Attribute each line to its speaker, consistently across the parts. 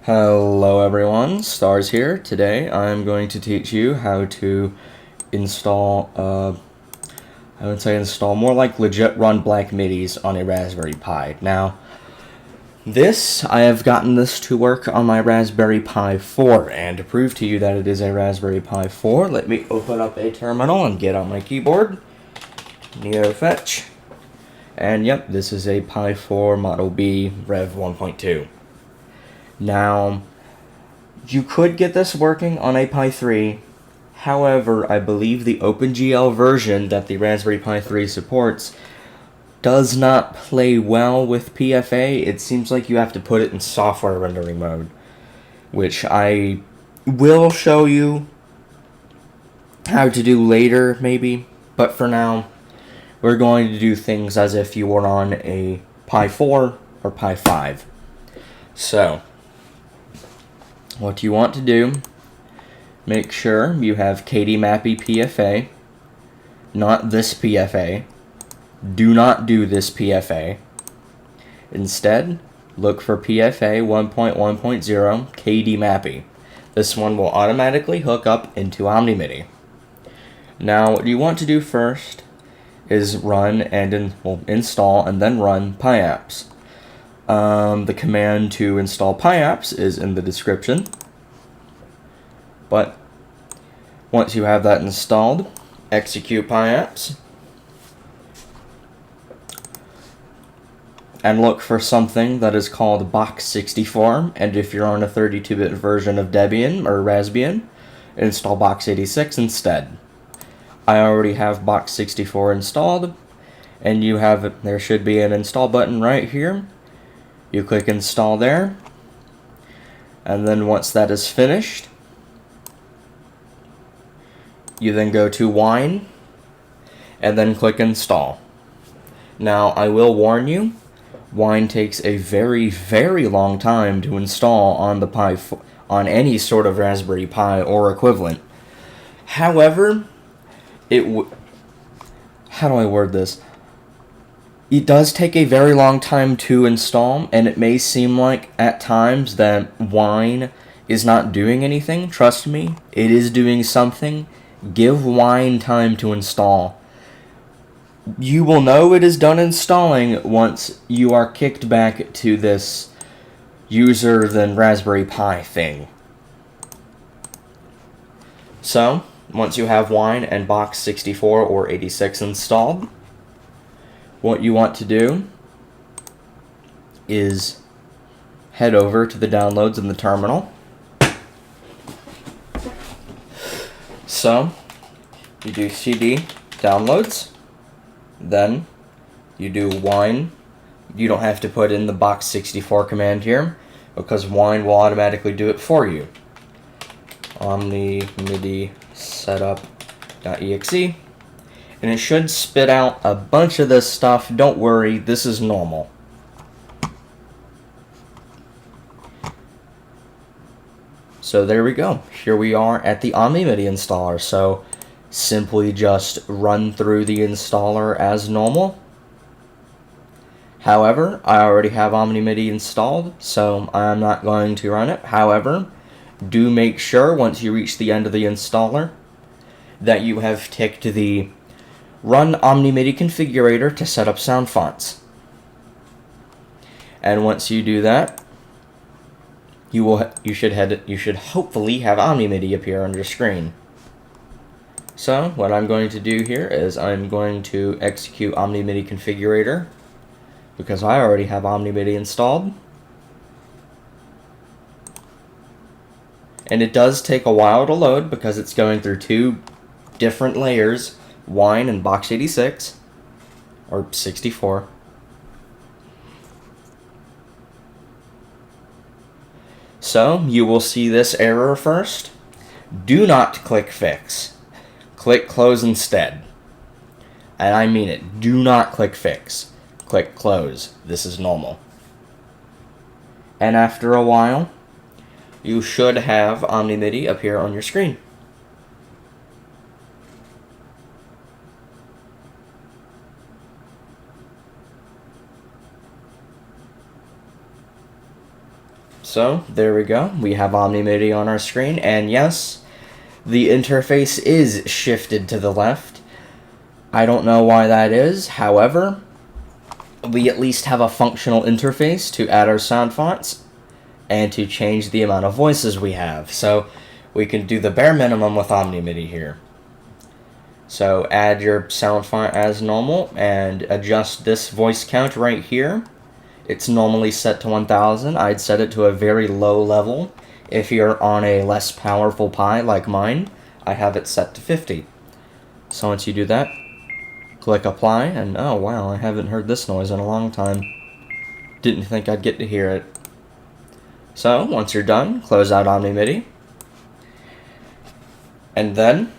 Speaker 1: Hello everyone, Stars here. Today I'm going to teach you how to install, I would say install more like legit run Black MIDIs on a Raspberry Pi. Now, I have gotten this to work on my Raspberry Pi 4, and to prove to you that it is a Raspberry Pi 4, let me open up a terminal and get on my keyboard, NeoFetch, and yep, this is a Pi 4 Model B Rev 1.2. Now, you could get this working on a Pi 3, however, I believe the OpenGL version that the Raspberry Pi 3 supports does not play well with PFA. It seems like you have to put it in software rendering mode, which I will show you how to do later, maybe, but for now, we're going to do things as if you were on a Pi 4 or Pi 5. So, what you want to do, make sure you have KDMAPI PFA, not this PFA. Do not do this PFA. Instead, look for PFA 1.1.0 KDMAPI. This one will automatically hook up into OmniMIDI. Now, what you want to do first is run and install and then run PiApps. The command to install PiApps is in the description. But once you have that installed, execute PiApps and look for something that is called Box64. And if you're on a 32-bit version of Debian or Raspbian, install Box86 instead. I already have Box64 installed, and there should be an install button right here. You click install there, and then once that is finished, you then go to Wine, and then click install. Now, I will warn you, Wine takes a very, very long time to install on the on any sort of Raspberry Pi or equivalent. However, how do I word this? It does take a very long time to install, and it may seem like at times that Wine is not doing anything. Trust me, it is doing something. Give Wine time to install. You will know it is done installing once you are kicked back to this user than Raspberry Pi thing. So, once you have Wine and Box64 or 86 installed, what you want to do is head over to the downloads in the terminal. So, you do cd downloads, then you do Wine. You don't have to put in the Box64 command here, because Wine will automatically do it for you. OmniMIDI Setup.exe. And it should spit out a bunch of this stuff. Don't worry, this is normal. So there we go. Here we are at the OmniMIDI installer. So simply just run through the installer as normal. However, I already have OmniMIDI installed, so I'm not going to run it. However, do make sure once you reach the end of the installer that you have ticked the Run OmniMIDI configurator to set up sound fonts. And once you do that, you should hopefully have OmniMIDI appear on your screen. So what I'm going to do here is I'm going to execute OmniMIDI configurator because I already have OmniMIDI installed. And it does take a while to load because it's going through two different layers, Wine and Box86 or 64. So you will see this error first. Do not click fix. Click close instead. And I mean it. Do not click fix. Click close. This is normal. And after a while, you should have OmniMIDI appear on your screen. So, there we go. We have OmniMIDI on our screen, and yes, the interface is shifted to the left. I don't know why that is, however, we at least have a functional interface to add our sound fonts and to change the amount of voices we have. So, we can do the bare minimum with OmniMIDI here. So, add your sound font as normal and adjust this voice count right here. It's normally set to 1000. I'd set it to a very low level. If you're on a less powerful Pi like mine, I have it set to 50. So once you do that, click apply, and oh wow, I haven't heard this noise in a long time. Didn't think I'd get to hear it. So once you're done, close out OmniMIDI. And then,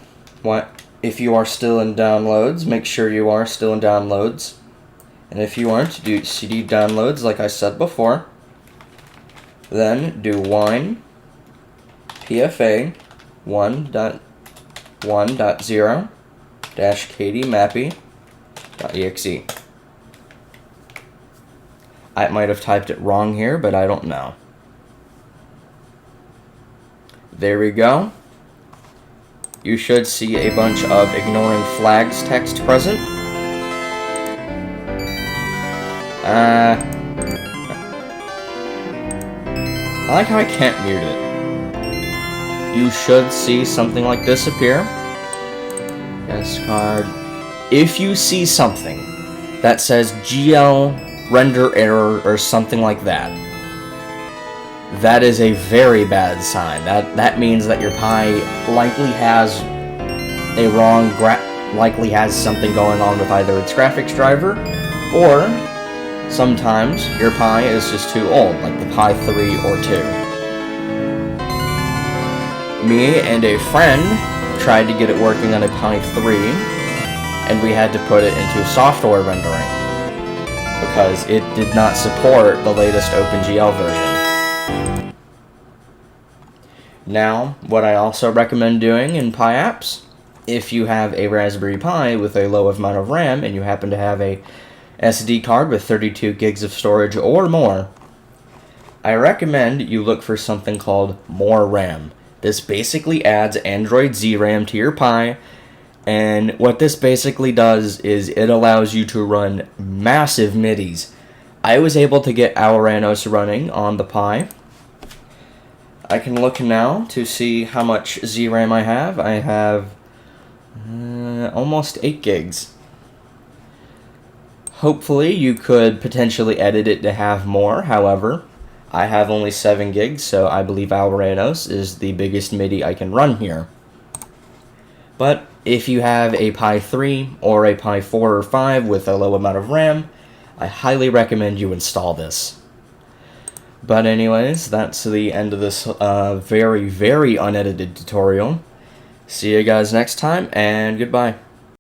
Speaker 1: if you are still in downloads, make sure you are still in downloads. And if you aren't, do CD downloads like I said before. Then do wine PFA 1.1.0-KDMAPI.exe. I might have typed it wrong here, but I don't know. There we go. You should see a bunch of ignoring flags text present. I like how I can't mute it. You should see something like this appear. Yes, card. If you see something that says GL render error or something like that, that is a very bad sign. That means that your Pi likely has a likely has something going on with either its graphics driver, or sometimes your Pi is just too old, like the Pi 3 or 2. Me and a friend tried to get it working on a Pi 3, and we had to put it into software rendering, because it did not support the latest OpenGL version. Now, what I also recommend doing in Pi apps, if you have a Raspberry Pi with a low amount of RAM, and you happen to have a SD card with 32 gigs of storage or more, I recommend you look for something called More RAM. This basically adds Android Z RAM to your Pi, and what this basically does is it allows you to run massive MIDIs. I was able to get Auranos running on the Pi. I can look now to see how much Z RAM I have. I have almost 8 gigs. Hopefully you could potentially edit it to have more, however, I have only 7 gigs, so I believe Auranos is the biggest MIDI I can run here. But if you have a Pi 3 or a Pi 4 or 5 with a low amount of RAM, I highly recommend you install this. But anyways, that's the end of this very, very unedited tutorial. See you guys next time, and goodbye.